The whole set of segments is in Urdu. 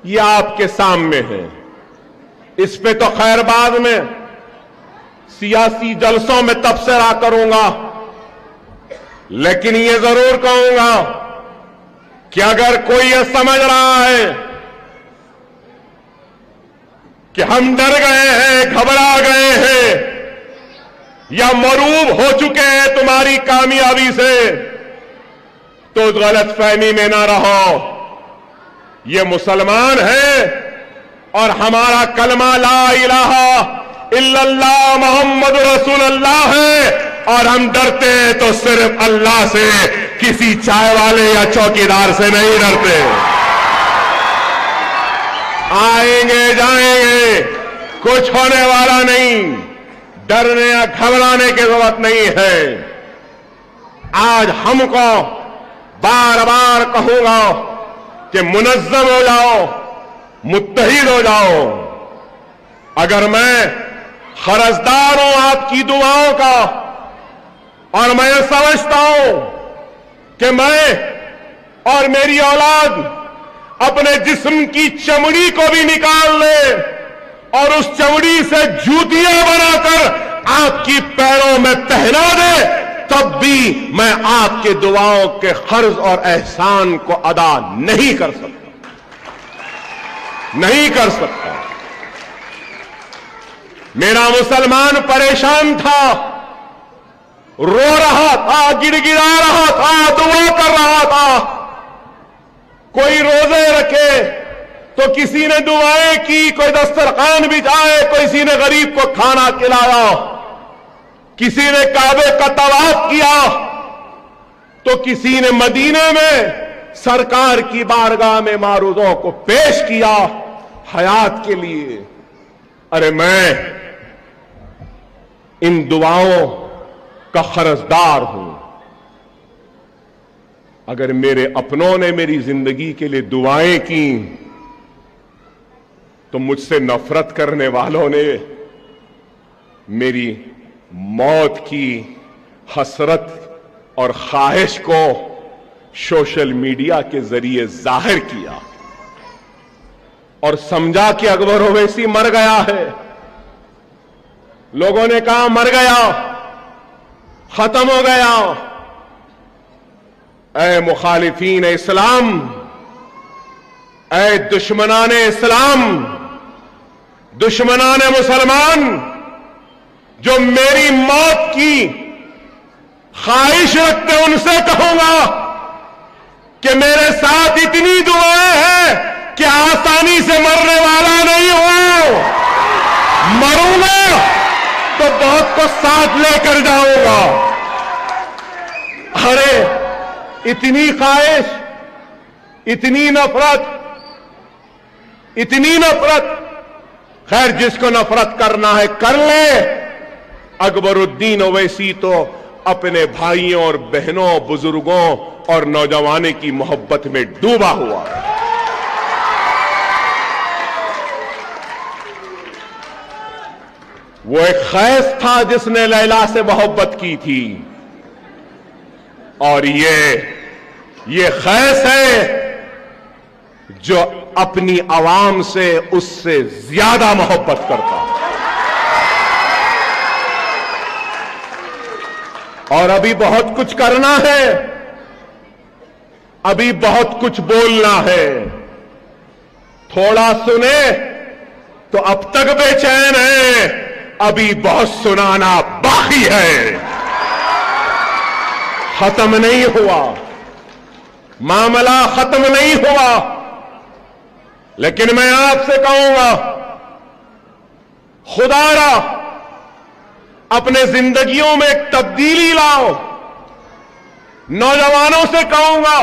یہ آپ کے سامنے ہے. اس پہ تو خیر بعد میں سیاسی جلسوں میں تبصرہ کروں گا، لیکن یہ ضرور کہوں گا کہ اگر کوئی یہ سمجھ رہا ہے کہ ہم ڈر گئے ہیں، گھبرا گئے ہیں یا مروب ہو چکے ہیں تمہاری کامیابی سے، تو غلط فہمی میں نہ رہو. یہ مسلمان ہیں اور ہمارا کلمہ لا الہ الا اللہ محمد رسول اللہ ہے، اور ہم ڈرتے ہیں تو صرف اللہ سے، کسی چائے والے یا چوکیدار سے نہیں ڈرتے. آئیں گے جائیں گے، کچھ ہونے والا نہیں، ڈرنے یا گھبرانے کی ضرورت نہیں ہے. آج ہم کو بار بار کہوں گا کہ منظم ہو جاؤ، متحد ہو جاؤ. اگر میں قرضدار ہوں آپ کی دعاؤں کا، اور میں سمجھتا ہوں کہ میں اور میری اولاد اپنے جسم کی چمڑی کو بھی نکال لے اور اس چمڑی سے جوتیاں بنا کر آپ کی پیروں میں پہنا دے، تب بھی میں آپ کے دعاؤں کے قرض اور احسان کو ادا نہیں کر سکتا، نہیں کر سکتا. میرا مسلمان پریشان تھا، رو رہا تھا، گڑ گڑا رہا تھا، دعا کر رہا تھا. کوئی روزے رکھے تو کسی نے دعائیں کی، کوئی دسترخوان بچھائے، کسی نے غریب کو کھانا کھلایا، کسی نے کعبے کا طواف کیا، تو کسی نے مدینے میں سرکار کی بارگاہ میں معروضوں کو پیش کیا حیات کے لیے. ارے میں ان دعاؤں کا قرضدار ہوں. اگر میرے اپنوں نے میری زندگی کے لیے دعائیں کی تو مجھ سے نفرت کرنے والوں نے میری موت کی حسرت اور خواہش کو سوشل میڈیا کے ذریعے ظاہر کیا اور سمجھا کہ اکبر اویسی مر گیا ہے. لوگوں نے کہا مر گیا، ختم ہو گیا. اے مخالفین اسلام، اے دشمنان اسلام، دشمنان مسلمان، جو میری موت کی خواہش رکھتے ان سے کہوں گا کہ میرے ساتھ اتنی دعائیں ہیں کہ آسانی سے مرنے والا نہیں ہوں. مروں گا تو بہت کو ساتھ لے کر جاؤں گا. ارے اتنی خواہش، اتنی نفرت، اتنی نفرت. خیر جس کو نفرت کرنا ہے کر لے. اکبر الدین اویسی تو اپنے بھائیوں اور بہنوں، بزرگوں اور نوجوانوں کی محبت میں ڈوبا ہوا. وہ ایک خیس تھا جس نے لیلا سے محبت کی تھی، اور یہ خیس ہے جو اپنی عوام سے اس سے زیادہ محبت کرتا. اور ابھی بہت کچھ کرنا ہے، ابھی بہت کچھ بولنا ہے. تھوڑا سنے تو اب تک بے چین ہے، ابھی بہت سنانا باقی ہے. ختم نہیں ہوا، معاملہ ختم نہیں ہوا. لیکن میں آپ سے کہوں گا، خدا را اپنے زندگیوں میں ایک تبدیلی لاؤ. نوجوانوں سے کہوں گا،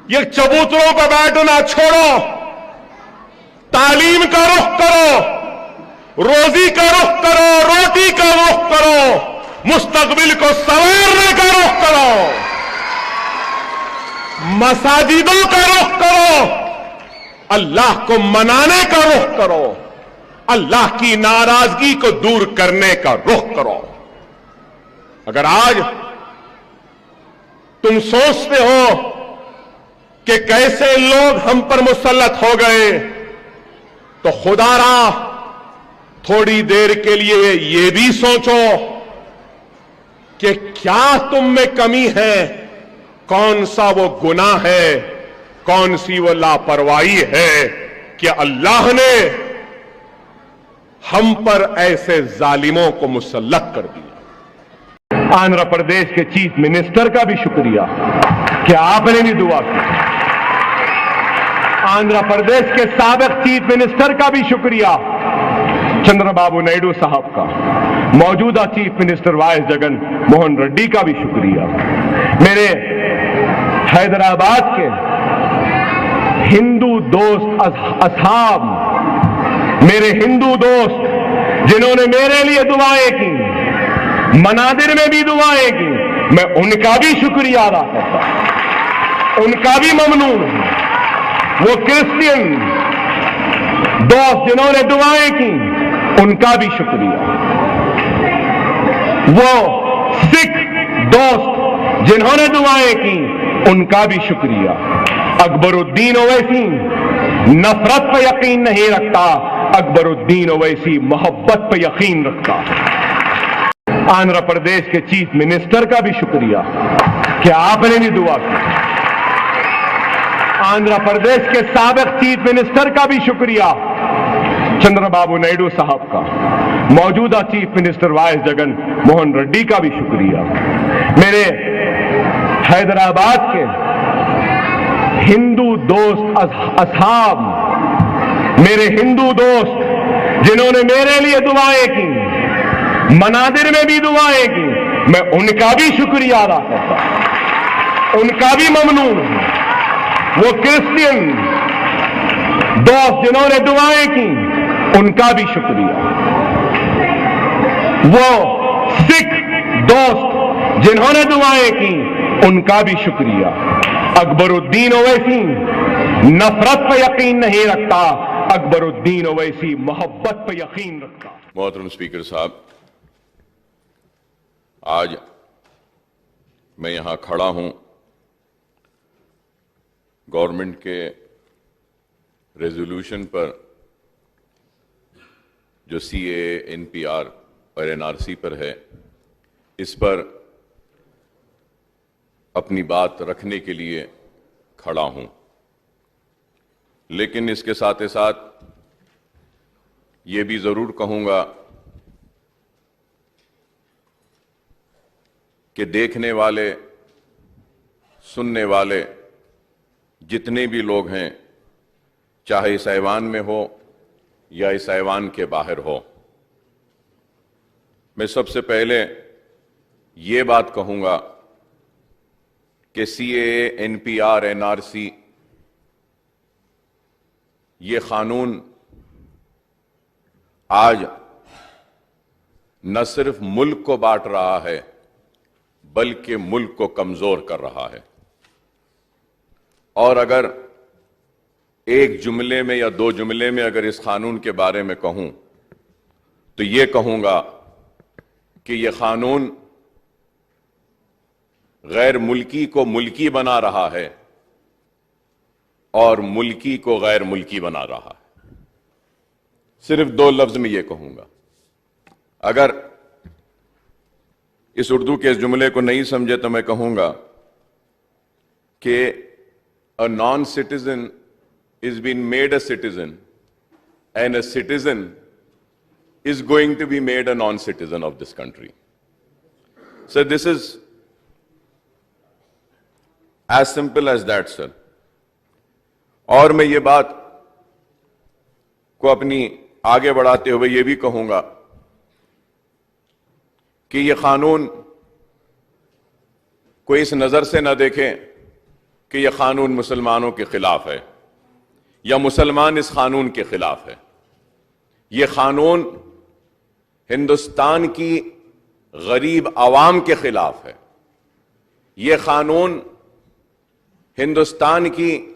یہ چبوتروں پر بیٹھنا چھوڑو، تعلیم کا رخ کرو، روزی کا رخ کرو، روٹی کا رخ کرو، مستقبل کو سنوارنے کا رخ کرو، مساجدوں کا رخ کرو، اللہ کو منانے کا رخ کرو، اللہ کی ناراضگی کو دور کرنے کا رخ کرو. اگر آج تم سوچتے ہو کہ کیسے لوگ ہم پر مسلط ہو گئے، تو خدا را تھوڑی دیر کے لیے یہ بھی سوچو کہ کیا تم میں کمی ہے، کون سا وہ گناہ ہے، کون سی وہ لاپرواہی ہے کہ اللہ نے ہم پر ایسے ظالموں کو مسلط کر دیا۔ آندھرا پردیش کے چیف منسٹر کا بھی شکریہ کہ آپ نے بھی دعا کی۔ آندھرا پردیش کے سابق چیف منسٹر کا بھی شکریہ، چندر بابو نائیڈو صاحب کا۔ موجودہ chief minister YS Jagan Mohan Reddy کا بھی شکریہ۔ میرے حیدرآباد کے ہندو دوست اصحاب، میرے ہندو دوست جنہوں نے میرے لیے دعائیں کی، منادر میں بھی دعائیں کی، میں ان کا بھی شکریہ ادا کرتا ہوں، ان کا بھی ممنون ہوں۔ وہ کرسچین دوست جنہوں نے دعائیں کی، ان کا بھی شکریہ۔ وہ سکھ دوست جنہوں نے دعائیں کی، ان کا بھی شکریہ۔ اکبر الدین اویسی نفرت پہ یقین نہیں رکھتا، اکبر الدین اویسی محبت پہ یقین رکھتا۔ آندھرا پردیش کے چیف منسٹر کا بھی شکریہ کہ آپ نے بھی دعا کی۔ آندھرا پردیش کے سابق چیف منسٹر کا بھی شکریہ، چندر بابو نائیڈو صاحب کا۔ موجودہ chief minister YS Jagan Mohan Reddy کا بھی شکریہ۔ میرے حیدرآباد کے ہندو دوست اصحاب، میرے ہندو دوست جنہوں نے میرے لیے دعائیں کی، منادر میں بھی دعائیں کی، میں ان کا بھی شکریہ ادا کرتا ہوں، ان کا بھی ممنون ہوں۔ وہ کرسچین دوست جنہوں نے دعائیں کی، ان کا بھی شکریہ۔ وہ سکھ دوست جنہوں نے دعائیں کی، ان کا بھی شکریہ۔ اکبر الدین اویسی نفرت پہ یقین نہیں رکھتا، اکبر الدین اویسی محبت پہ یقین رکھتا۔ محترم اسپیکر صاحب، آج میں یہاں کھڑا ہوں گورنمنٹ کے ریزولوشن پر جو سی اے این پی آر اور این آر سی پر ہے، اس پر اپنی بات رکھنے کے لیے کھڑا ہوں، لیکن اس کے ساتھ ساتھ یہ بھی ضرور کہوں گا کہ دیکھنے والے، سننے والے جتنے بھی لوگ ہیں، چاہے اس ایوان میں ہو یا اس ایوان کے باہر ہو، میں سب سے پہلے یہ بات کہوں گا کہ C A N P R N R C یہ قانون آج نہ صرف ملک کو بانٹ رہا ہے بلکہ ملک کو کمزور کر رہا ہے۔ اور اگر ایک جملے میں یا دو جملے میں اگر اس قانون کے بارے میں کہوں تو یہ کہوں گا کہ یہ قانون غیر ملکی کو ملکی بنا رہا ہے اور ملکی کو غیر ملکی بنا رہا ہے۔ صرف دو لفظ میں یہ کہوں گا۔ اگر اس اردو کے اس جملے کو نہیں سمجھے تو میں کہوں گا کہ a non-citizen is being made a citizen and a citizen is going to be made a non-citizen of this country. So this is as simple as that, sir. اور میں یہ بات کو اپنی آگے بڑھاتے ہوئے یہ بھی کہوں گا کہ یہ قانون کوئی اس نظر سے نہ دیکھیں کہ یہ قانون مسلمانوں کے خلاف ہے یا مسلمان اس قانون کے خلاف ہے۔ یہ قانون ہندوستان کی غریب عوام کے خلاف ہے۔ یہ قانون ہندوستان کی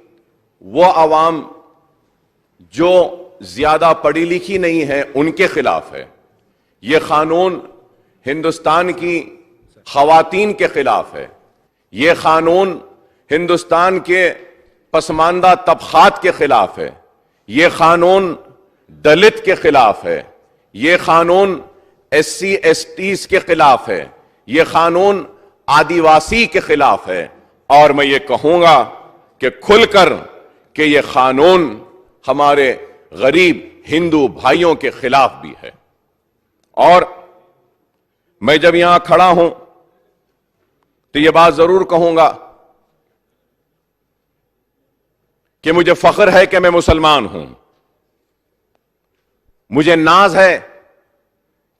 وہ عوام جو زیادہ پڑھی لکھی نہیں ہے ان کے خلاف ہے۔ یہ قانون ہندوستان کی خواتین کے خلاف ہے۔ یہ قانون ہندوستان کے پسماندہ طبقات کے خلاف ہے، یہ قانون دلت کے خلاف ہے، یہ قانون ایس سی ایس ٹیز کے خلاف ہے، یہ قانون آدیواسی کے خلاف ہے، اور میں یہ کہوں گا کہ کھل کر کہ یہ قانون ہمارے غریب ہندو بھائیوں کے خلاف بھی ہے۔ اور میں جب یہاں کھڑا ہوں تو یہ بات ضرور کہوں گا کہ مجھے فخر ہے کہ میں مسلمان ہوں، مجھے ناز ہے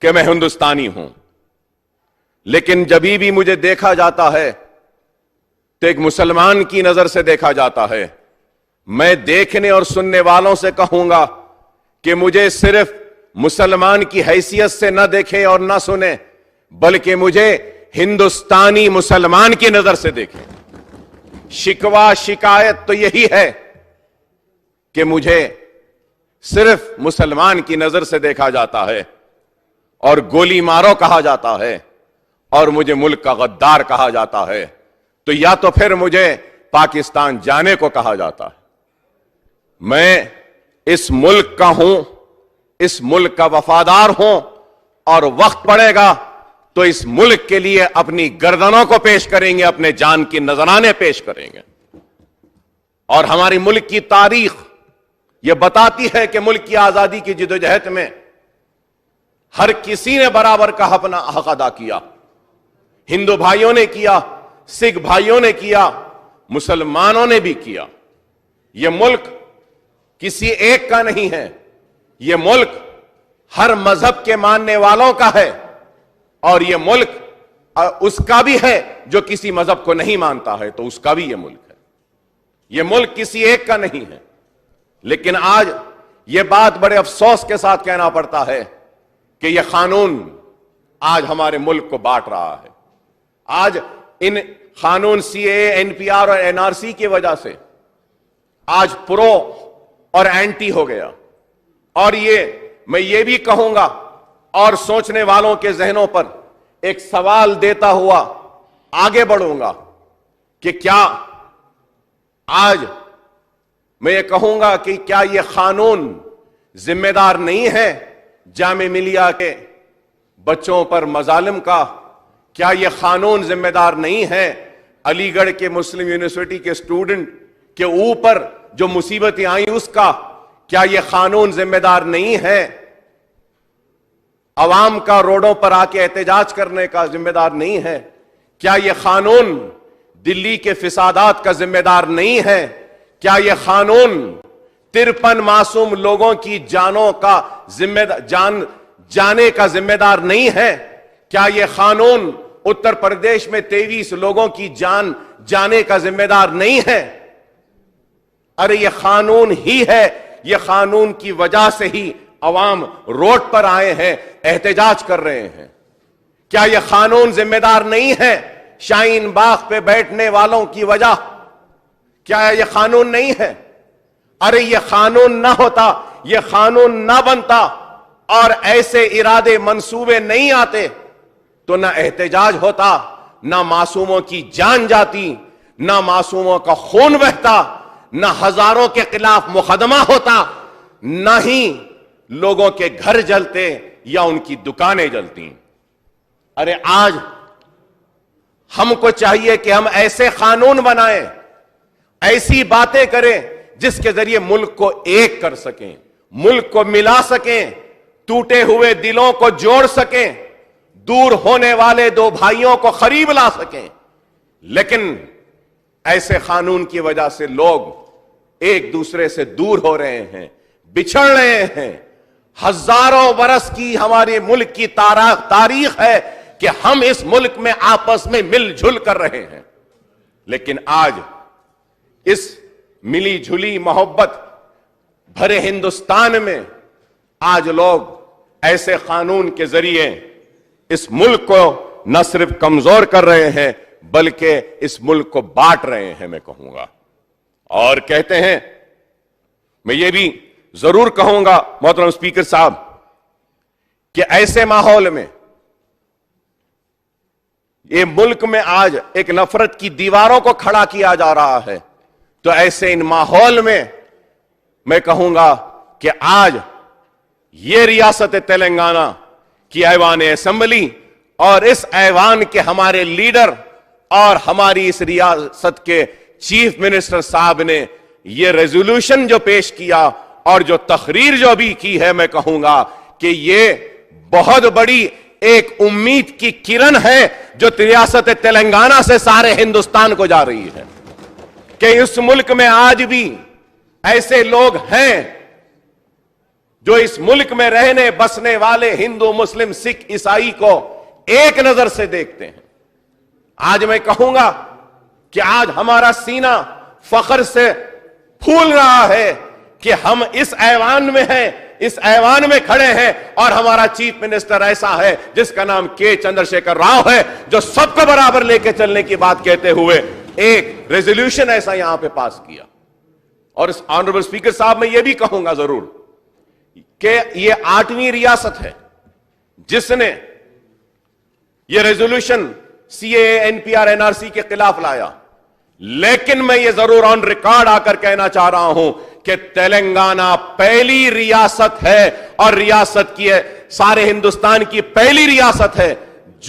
کہ میں ہندوستانی ہوں، لیکن جبھی بھی مجھے دیکھا جاتا ہے تو ایک مسلمان کی نظر سے دیکھا جاتا ہے۔ میں دیکھنے اور سننے والوں سے کہوں گا کہ مجھے صرف مسلمان کی حیثیت سے نہ دیکھیں اور نہ سنیں، بلکہ مجھے ہندوستانی مسلمان کی نظر سے دیکھیں۔ شکوہ شکایت تو یہی ہے کہ مجھے صرف مسلمان کی نظر سے دیکھا جاتا ہے اور گولی مارو کہا جاتا ہے اور مجھے ملک کا غدار کہا جاتا ہے، تو یا تو پھر مجھے پاکستان جانے کو کہا جاتا ہے۔ میں اس ملک کا ہوں، اس ملک کا وفادار ہوں، اور وقت پڑے گا تو اس ملک کے لیے اپنی گردنوں کو پیش کریں گے، اپنے جان کی نذرانے پیش کریں گے۔ اور ہماری ملک کی تاریخ یہ بتاتی ہے کہ ملک کی آزادی کی جدوجہد میں ہر کسی نے برابر کا اپنا حق ادا کیا۔ ہندو بھائیوں نے کیا، سکھ بھائیوں نے کیا، مسلمانوں نے بھی کیا۔ یہ ملک کسی ایک کا نہیں ہے، یہ ملک ہر مذہب کے ماننے والوں کا ہے، اور یہ ملک اس کا بھی ہے جو کسی مذہب کو نہیں مانتا ہے تو اس کا بھی یہ ملک ہے۔ یہ ملک کسی ایک کا نہیں ہے، لیکن آج یہ بات بڑے افسوس کے ساتھ کہنا پڑتا ہے کہ یہ قانون آج ہمارے ملک کو بانٹ رہا ہے۔ آج ان قانون سی اے، این پی آر اور این آر سی کی وجہ سے آج پرو اور اینٹی ہو گیا، اور میں یہ بھی کہوں گا اور سوچنے والوں کے ذہنوں پر ایک سوال دیتا ہوا آگے بڑھوں گا کہ کیا آج میں یہ کہوں گا کہ کیا یہ قانون ذمہ دار نہیں ہے جامعہ ملیہ کے بچوں پر مظالم کا؟ کیا یہ قانون ذمہ دار نہیں ہے علی گڑھ کے مسلم یونیورسٹی کے اسٹوڈنٹ کے اوپر جو مصیبتیں آئیں اس کا؟ کیا یہ قانون ذمہ دار نہیں ہے عوام کا روڈوں پر آ کے احتجاج کرنے کا ذمہ دار نہیں ہے؟ کیا یہ قانون دلی کے فسادات کا ذمہ دار نہیں ہے؟ کیا یہ قانون 53 معصوم لوگوں کی جانوں کا جانے کا ذمہ دار نہیں ہے؟ کیا یہ قانون اتر پردیش میں 23 لوگوں کی جان جانے کا ذمہ دار نہیں ہے؟ ارے یہ قانون ہی ہے، یہ قانون کی وجہ سے ہی عوام روڈ پر آئے ہیں، احتجاج کر رہے ہیں۔ کیا یہ قانون ذمہ دار نہیں ہے شاہین باغ پہ بیٹھنے والوں کی وجہ؟ کیا یہ قانون نہیں ہے؟ ارے یہ قانون نہ ہوتا، یہ قانون نہ بنتا اور ایسے ارادے منصوبے نہیں آتے تو نہ احتجاج ہوتا، نہ معصوموں کی جان جاتی، نہ معصوموں کا خون بہتا، نہ ہزاروں کے خلاف مقدمہ ہوتا، نہ ہی لوگوں کے گھر جلتے یا ان کی دکانیں جلتی۔ ارے آج ہم کو چاہیے کہ ہم ایسے قانون بنائیں، ایسی باتیں کریں جس کے ذریعے ملک کو ایک کر سکیں، ملک کو ملا سکیں، ٹوٹے ہوئے دلوں کو جوڑ سکیں، دور ہونے والے دو بھائیوں کو قریب لا سکیں۔ لیکن ایسے قانون کی وجہ سے لوگ ایک دوسرے سے دور ہو رہے ہیں، بچھڑ رہے ہیں۔ ہزاروں برس کی ہمارے ملک کی تاریخ ہے کہ ہم اس ملک میں آپس میں مل جل کر رہے ہیں، لیکن آج اس ملی جھلی محبت بھرے ہندوستان میں آج لوگ ایسے قانون کے ذریعے اس ملک کو نہ صرف کمزور کر رہے ہیں بلکہ اس ملک کو بانٹ رہے ہیں، میں کہوں گا۔ اور کہتے ہیں، میں یہ بھی ضرور کہوں گا محترم اسپیکر صاحب کہ ایسے ماحول میں یہ ملک میں آج ایک نفرت کی دیواروں کو کھڑا کیا جا رہا ہے تو ایسے ان ماحول میں کہوں گا کہ آج یہ ریاست تلنگانہ کی ایوان اسمبلی اور اس ایوان کے ہمارے لیڈر اور ہماری اس ریاست کے چیف منسٹر صاحب نے یہ ریزولوشن جو پیش کیا اور جو تقریر جو بھی کی ہے، میں کہوں گا کہ یہ بہت بڑی ایک امید کی کرن ہے جو ریاست تلنگانہ سے سارے ہندوستان کو جا رہی ہے، کہ اس ملک میں آج بھی ایسے لوگ ہیں جو اس ملک میں رہنے بسنے والے ہندو، مسلم، سکھ، عیسائی کو ایک نظر سے دیکھتے ہیں۔ آج میں کہوں گا کہ آج ہمارا سینہ فخر سے پھول رہا ہے کہ ہم اس ایوان میں ہیں، اس ایوان میں کھڑے ہیں، اور ہمارا چیف منسٹر ایسا ہے جس کا نام کے چندر شیکھر راؤ ہے، جو سب کو برابر لے کے چلنے کی بات کہتے ہوئے ایک ریزولوشن ایسا یہاں پہ پاس کیا۔ اور اس آنریبل اسپیکر صاحب میں یہ بھی کہوں گا ضرور کہ یہ 8ویں ریاست ہے جس نے یہ resolution C A N P R N R C کے خلاف لایا، لیکن میں یہ ضرور آن ریکارڈ آ کر کہنا چاہ رہا ہوں کہ تلنگانہ پہلی ریاست ہے اور ریاست کی سارے ہندوستان کی پہلی ریاست ہے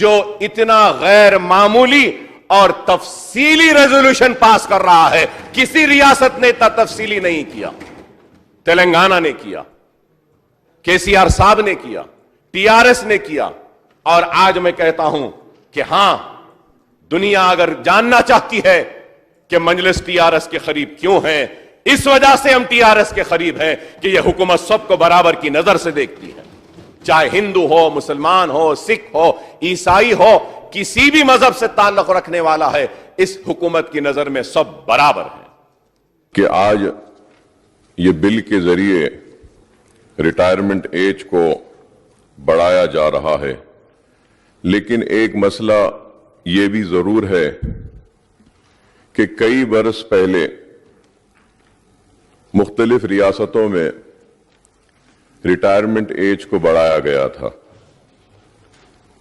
جو اتنا غیر معمولی اور تفصیلی ریزولوشن پاس کر رہا ہے۔ کسی ریاست نے اتنا تفصیلی نہیں کیا، تلنگانہ نے کیا، کے سی آر صاحب نے کیا، ٹی آر ایس نے کیا، اور آج میں کہتا ہوں کہ ہاں، دنیا اگر جاننا چاہتی ہے کہ مجلس ٹی آر ایس کے قریب کیوں ہیں، اس وجہ سے ہم ٹی آر ایس کے قریب ہیں کہ یہ حکومت سب کو برابر کی نظر سے دیکھتی ہے، چاہے ہندو ہو، مسلمان ہو، سکھ ہو، عیسائی ہو، کسی بھی مذہب سے تعلق رکھنے والا ہے، اس حکومت کی نظر میں سب برابر ہیں۔ کہ آج یہ بل کے ذریعے ریٹائرمنٹ ایج کو بڑھایا جا رہا ہے، لیکن ایک مسئلہ یہ بھی ضرور ہے کہ کئی برس پہلے مختلف ریاستوں میں ریٹائرمنٹ ایج کو بڑھایا گیا تھا۔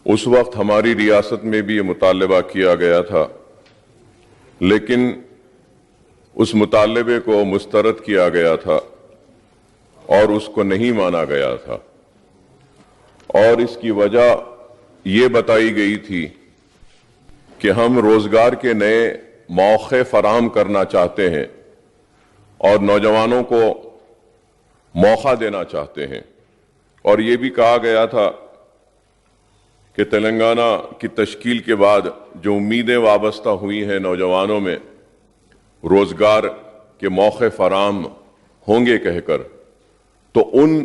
اس وقت ہماری ریاست میں بھی یہ مطالبہ کیا گیا تھا، لیکن اس مطالبے کو مسترد کیا گیا تھا اور اس کو نہیں مانا گیا تھا، اور اس کی وجہ یہ بتائی گئی تھی کہ ہم روزگار کے نئے مواقع فراہم کرنا چاہتے ہیں اور نوجوانوں کو موقع دینا چاہتے ہیں، اور یہ بھی کہا گیا تھا کہ تلنگانہ کی تشکیل کے بعد جو امیدیں وابستہ ہوئی ہیں نوجوانوں میں، روزگار کے موقع فراہم ہوں گے کہہ کر، تو ان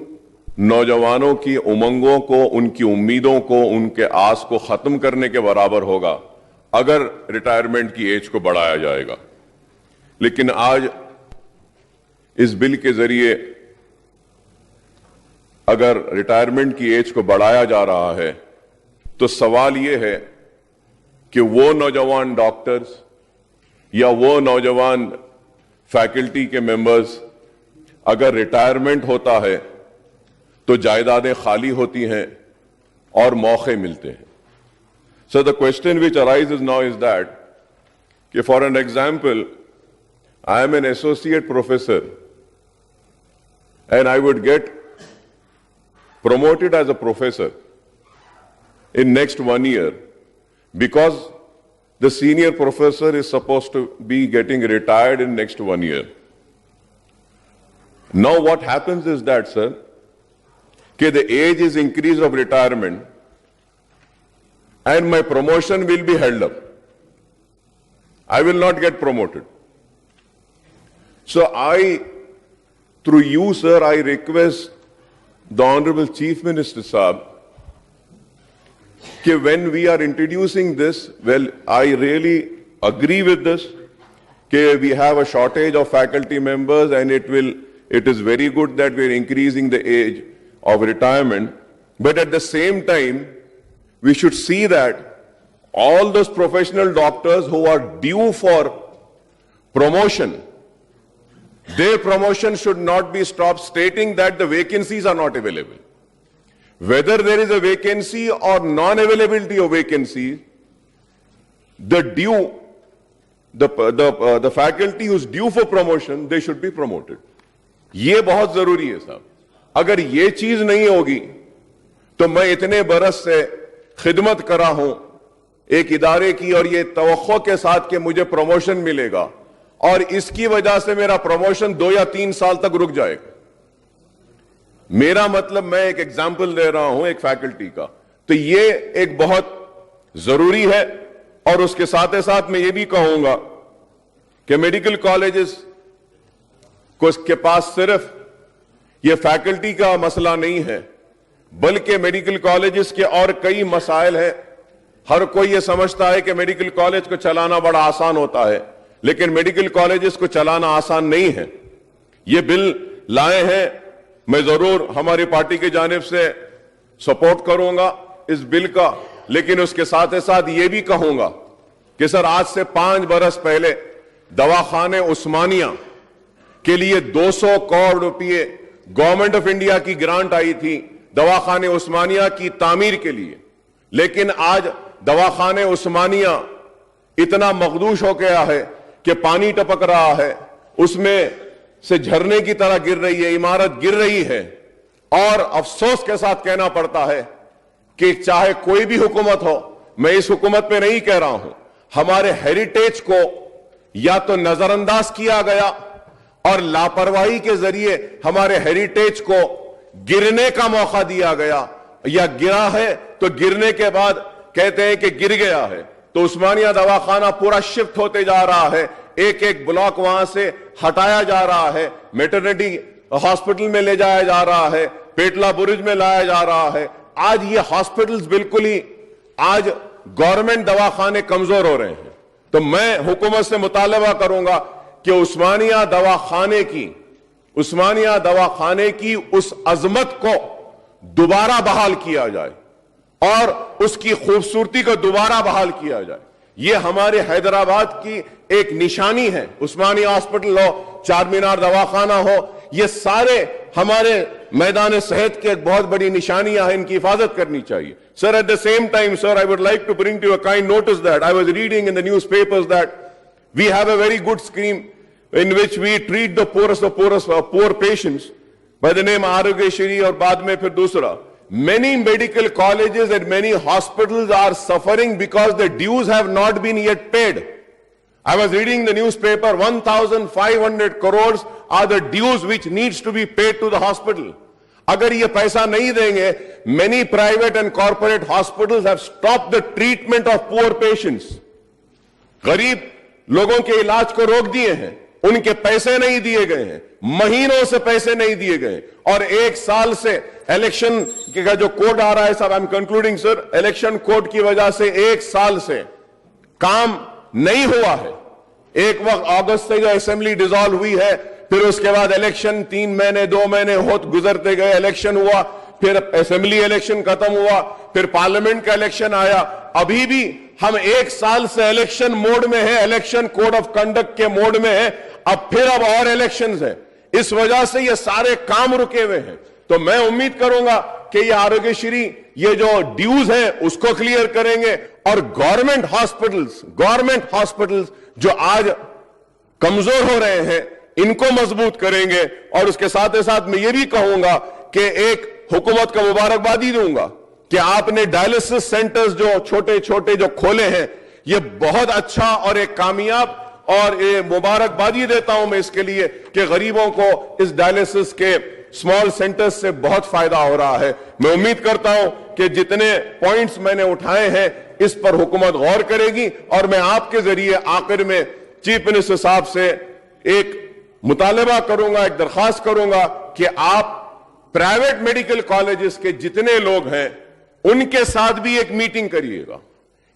نوجوانوں کی امنگوں کو، ان کی امیدوں کو، ان کے آس کو ختم کرنے کے برابر ہوگا اگر ریٹائرمنٹ کی ایج کو بڑھایا جائے گا۔ لیکن آج اس بل کے ذریعے اگر ریٹائرمنٹ کی ایج کو بڑھایا جا رہا ہے تو سوال یہ ہے کہ وہ نوجوان ڈاکٹرز یا وہ نوجوان فیکلٹی کے ممبرز اگر ریٹائرمنٹ ہوتا ہے تو جائیدادیں خالی ہوتی ہیں اور موقع ملتے ہیں۔ So the question which arises now is that, for an example, I am an associate professor and I would get promoted as a professor in next 1 year because the senior professor is supposed to be getting retired in next 1 year. Now what happens is that, sir, the age is increase of retirement and my promotion will be held up. I will not get promoted. So through you, sir, I request the Honorable Chief Minister Saab, when we are introducing this, well, I really agree with this, we have a shortage of faculty members and it is very good that we are increasing the age of retirement, but at the same time, we should see that all those professional doctors who are due for promotion, their promotion should not be stopped stating that the vacancies are not available. Whether there is a vacancy or non-availability of vacancies, the due the faculty who's due for promotion, they should be promoted. یہ بہت ضروری ہے صاحب. اگر یہ چیز نہیں ہوگی تو میں اتنے برس سے خدمت کرا ہوں ایک ادارے کی اور یہ توقع کے ساتھ کہ مجھے پروموشن ملے گا اور اس کی وجہ سے میرا پروموشن 2 یا 3 سال تک رک جائے گا. میرا مطلب میں ایک ایگزامپل دے رہا ہوں ایک فیکلٹی کا. تو یہ ایک بہت ضروری ہے. اور اس کے ساتھ ساتھ میں یہ بھی کہوں گا کہ میڈیکل کالجز کے پاس صرف یہ فیکلٹی کا مسئلہ نہیں ہے بلکہ میڈیکل کالجز کے اور کئی مسائل ہیں. ہر کوئی یہ سمجھتا ہے کہ میڈیکل کالج کو چلانا بڑا آسان ہوتا ہے لیکن میڈیکل کالجز کو چلانا آسان نہیں ہے. یہ بل لائے ہیں, میں ضرور ہماری پارٹی کی جانب سے سپورٹ کروں گا اس بل کا, لیکن اس کے ساتھ ساتھ یہ بھی کہوں گا کہ سر آج سے 5 برس پہلے دواخانے عثمانیہ کے لیے 200 کروڑ روپے گورنمنٹ آف انڈیا کی گرانٹ آئی تھی دواخانے عثمانیہ کی تعمیر کے لیے. لیکن آج دواخانے عثمانیہ اتنا مخدوش ہو گیا ہے کہ پانی ٹپک رہا ہے, اس میں سے جھرنے کی طرح گر رہی ہے, عمارت گر رہی ہے. اور افسوس کے ساتھ کہنا پڑتا ہے کہ چاہے کوئی بھی حکومت ہو, میں اس حکومت میں نہیں کہہ رہا ہوں, ہمارے ہیریٹیج کو یا تو نظر انداز کیا گیا اور لاپرواہی کے ذریعے ہمارے ہیریٹیج کو گرنے کا موقع دیا گیا, یا گرا ہے تو گرنے کے بعد کہتے ہیں کہ گر گیا ہے. تو عثمانیہ دواخانہ پورا شفٹ ہوتے جا رہا ہے, ایک ایک بلاک وہاں سے ہٹایا جا رہا ہے, میٹرنٹی ہاسپٹل میں لے جایا جا رہا ہے, پیٹلا برج میں لایا جا رہا ہے. آج یہ ہاسپٹلز بالکل ہی آج گورنمنٹ دواخانے کمزور ہو رہے ہیں. تو میں حکومت سے مطالبہ کروں گا کہ عثمانیہ دواخانے کی اس عظمت کو دوبارہ بحال کیا جائے اور اس کی خوبصورتی کو دوبارہ بحال کیا جائے. یہ ہمارے حیدرآباد کی ایک نشانی ہے. عثمانیہ ہاسپٹل ہو, چار مینار دواخانہ ہو, یہ سارے ہمارے میدان صحت کے ایک بہت بڑی نشانیاں ہیں, ان کی حفاظت کرنی چاہیے. Sir, at the same time, sir, I would like to bring to you a kind notice that I was reading in the newspapers that we have a very good scheme in which we treat the poorest of poor patients by the name Arogya Shri اور بعد میں پھر دوسرا. Many medical colleges and many hospitals are suffering because the dues have not been yet paid. I was reading the newspaper, 1,500 crores are the dues which needs to be paid to the hospital. اگر یہ پیسہ نہیں دیں گے, many private and corporate hospitals have stopped the treatment of poor patients. غریب لوگوں کے علاج کو روک دیے ہیں, ان کے پیسے نہیں دیے گئے ہیں, مہینوں سے پیسے نہیں دیے گئے, اور 1 سال سے الیکشن کا جو کوڈ آ رہا ہے صاحب, I'm concluding sir, election code کی وجہ سے 1 سال سے کام نہیں ہوا ہے. ایک وقت اگست سے جو اسمبلی ڈیزالو ہوئی ہے, پھر اس کے بعد الیکشن 3 مہینے 2 مہینے گزرتے گئے, الیکشن ہوا, پھر اسمبلی الیکشن ختم ہوا, پھر پارلیمنٹ کا الیکشن آیا. ابھی بھی ہم 1 سال سے الیکشن موڈ میں ہیں, الیکشن کوڈ آف کنڈکٹ کے موڈ میں ہیں. اب اور الیکشنز ہیں, اس وجہ سے یہ سارے کام رکے ہوئے ہیں. تو میں امید کروں گا کہ یہ آروگیہ شری یہ جو ڈیوز ہیں اس کو کلیئر کریں گے, اور گورنمنٹ ہاسپٹلز جو آج کمزور ہو رہے ہیں ان کو مضبوط کریں گے. اور اس کے ساتھ ساتھ میں یہ بھی کہوں گا کہ ایک حکومت کا مبارکبادی دوں گا کہ آپ نے ڈائلسس سینٹرز جو چھوٹے چھوٹے جو کھولے ہیں, یہ بہت اچھا اور ایک کامیاب, اور یہ مبارکبادی دیتا ہوں میں اس کے لیے کہ غریبوں کو اس ڈائلسس کے اسمال سینٹرز سے بہت فائدہ ہو رہا ہے. میں امید کرتا ہوں کہ جتنے پوائنٹس میں نے اٹھائے ہیں اس پر حکومت غور کرے گی, اور میں آپ کے ذریعے آخر میں چیف منسٹر صاحب سے ایک مطالبہ کروں گا, ایک درخواست کروں گا کہ آپ پرائیویٹ میڈیکل کالجز کے جتنے لوگ ہیں ان کے ساتھ بھی ایک میٹنگ کریے گا.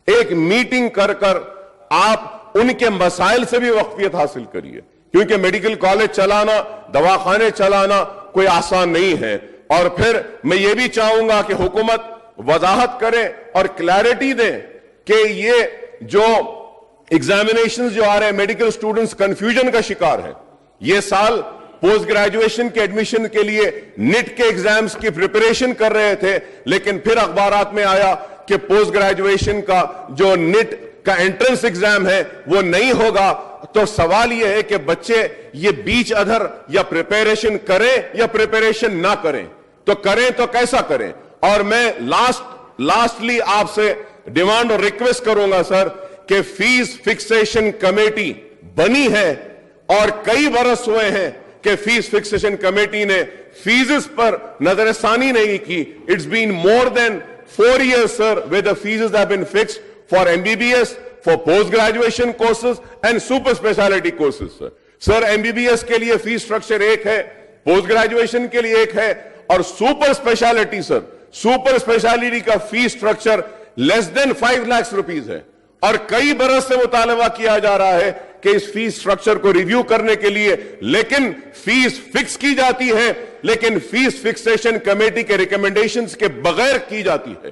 ایک میٹنگ کر آپ ان کے مسائل سے بھی واقفیت حاصل کریے, کیونکہ میڈیکل کالج چلانا, دواخانے چلانا کوئی آسان نہیں ہے. اور پھر میں یہ بھی چاہوں گا کہ حکومت وضاحت کرے اور کلیئرٹی دے کہ یہ جو ایگزامینیشنز جو آ رہے ہیں, میڈیکل سٹوڈنٹس کنفیوژن کا شکار ہیں. یہ سال پوسٹ گریجویشن کے ایڈمیشن کے لیے نیٹ کے ایگزامز کی پریپریشن کر رہے تھے, لیکن پھر اخبارات میں آیا کہ پوسٹ گریجویشن کا جو نیٹ کا انٹرنس ایگزام ہے وہ نہیں ہوگا تو سوال یہ ہے کہ بچے یہ بیچ ادھر یا پریپیریشن کریں یا پریپیریشن نہ کریں، تو کریں تو کیسا کریں؟ اور میں لاسٹلی آپ سے ڈیمانڈ اور ریکویسٹ کروں گا سر کہ فیس فکسیشن کمیٹی بنی ہے اور کئی برس ہوئے ہیں کہ فیس فکسیشن کمیٹی نے فیسز پر نظر ثانی نہیں کی. It's been more than 4 years sir where the fees have been fixed for MBBS, for post graduation courses and super specialty courses sir. Sir MBBS کے لیے فیس سٹرکچر ایک ہے, پوسٹ گریجویشن کے لیے ایک ہے, اور سپر اسپیشلٹی سر سپر اسپیشلٹی کا فیس سٹرکچر لیس دین 5 lakhs روپیز ہے. اور کئی برس سے مطالبہ کیا جا رہا ہے کہ اس فیس سٹرکچر کو ریویو کرنے کے لیے, لیکن فیس فکس کی جاتی ہے لیکن فیس فکسیشن کمیٹی کے ریکمنڈیشنز کے بغیر کی جاتی ہے.